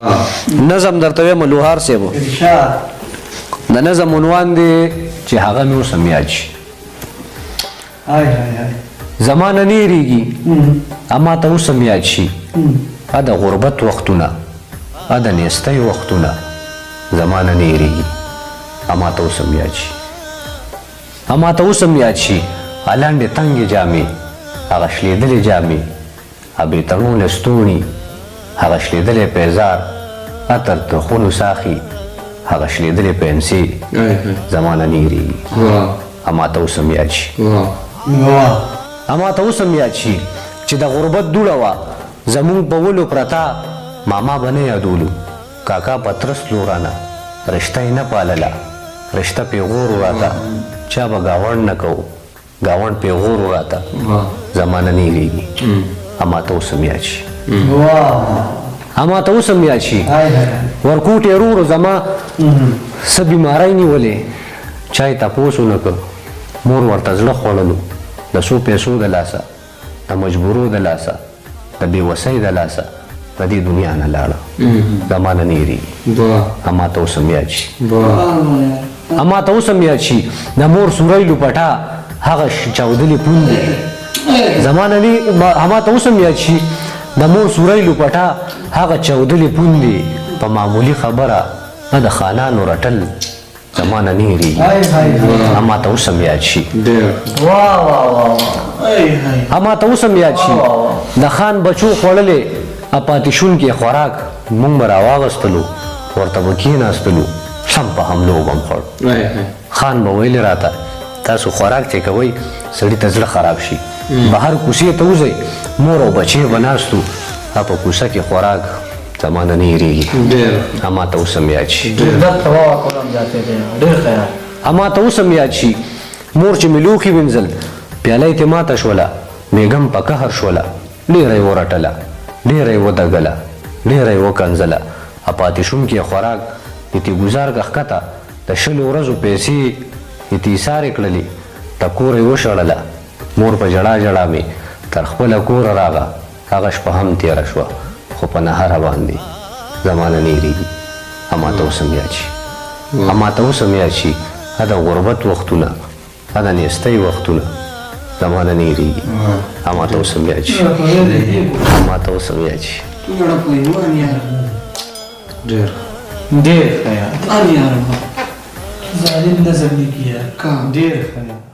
نظم درته وایم لوهار صاحب د نظم عنوان دی چې هغه مې اوس هم یاد شي. زمانه نه هېرېږي اما ته اوس هم یاد شي. د غربت وختونه د نیستۍ وختونه زمانه نه هېرېږي اما ته اوس هم یاد شي. اما ته اوس هم یاد شي لنډې تنګې جامې هغه شلېدلې جامې بې تڼو لستوڼي هغه شلېدلی پیزار عطر ترخونو ساخي هغه شلېدلې پنسې زمانه نه هېرېږي اما ته اوس هم یاد شي. اما ته اوس هم یاد شي چې د غربت دوړه وه زمونږ په ولو پرته ماما به نه یادولو کاکا پترس تلو رانه رشته یې نه پالله رشته پیغورو راته چا به ګاونډ نه کوو ګاونډ پیغورو راته زمانه نه هېرېږي اما ته اوس هم یاد شي. اما ته اوس هم یاد شي ورکوټې ورورو زما څه بیماری نیولې چا یې تپوس ونه کړ مور ورته زړه خوړلو د څو پیسو د لاسه د مجبورو د لاسه د بېوسۍ د لاسه د دې دنیا نه لاړه زمانه نه هېرېږي اما ته اوس هم یاد شي. اما ته اوس هم یاد شي د مور سوری لوپټه هغه چاودلې پوندې زمانه نه اما ته اوس هم یاد شي د مور سوری لوپټه هغه چاودلې پوندې په معمولي خبره د خانانو رټل زمانه نه هېرېږي اما ته اوس هم یاد شي. اما ته اوس هم یاد شي د خان بچو خوړلې پاتې شونکې خوراک موږ به راواغېستلو ورته به کښېناستلو سم په حملو به م خوړ. خان به ویلې راته تاسو خوراک چې کوئ سړي ته زړه خراب شي بهر کوڅې ته وځئ مور او بچې به ناست وو په کوڅه کې خوراک زمانه نه هېرېږي اما ته اوس هم یاد شي. اما ته اوس هم یاد شي مور چې مې لوښي وینځل پیاله یې ترې ماته شوله میږم په قهر شوله ډېره یې ورټله ډېره یې ودګله ډېره یې وکنځله پاتې شونکې خوراک یې ترې ګزار که ښکته د 20 ورځو پیسې یې ترې ایسارې کړلې د کوره یې وشړله مور په ژړا ژړا مې تر خپله کوره راغه هغه شپه هم تېره شوه خو په نهره باندې زمانه نه هېرېږي اما ته اوس هم یاد شي. اما ته اوس هم یاد شي د غربت وختونه د نیستۍ وختونه زمانه نه هېرېږي اما ته اوس هم یاد شي. اما ته اوس هم یاد شي. ډېر ښه یار ظالم نظم یې کړي ډېر ښه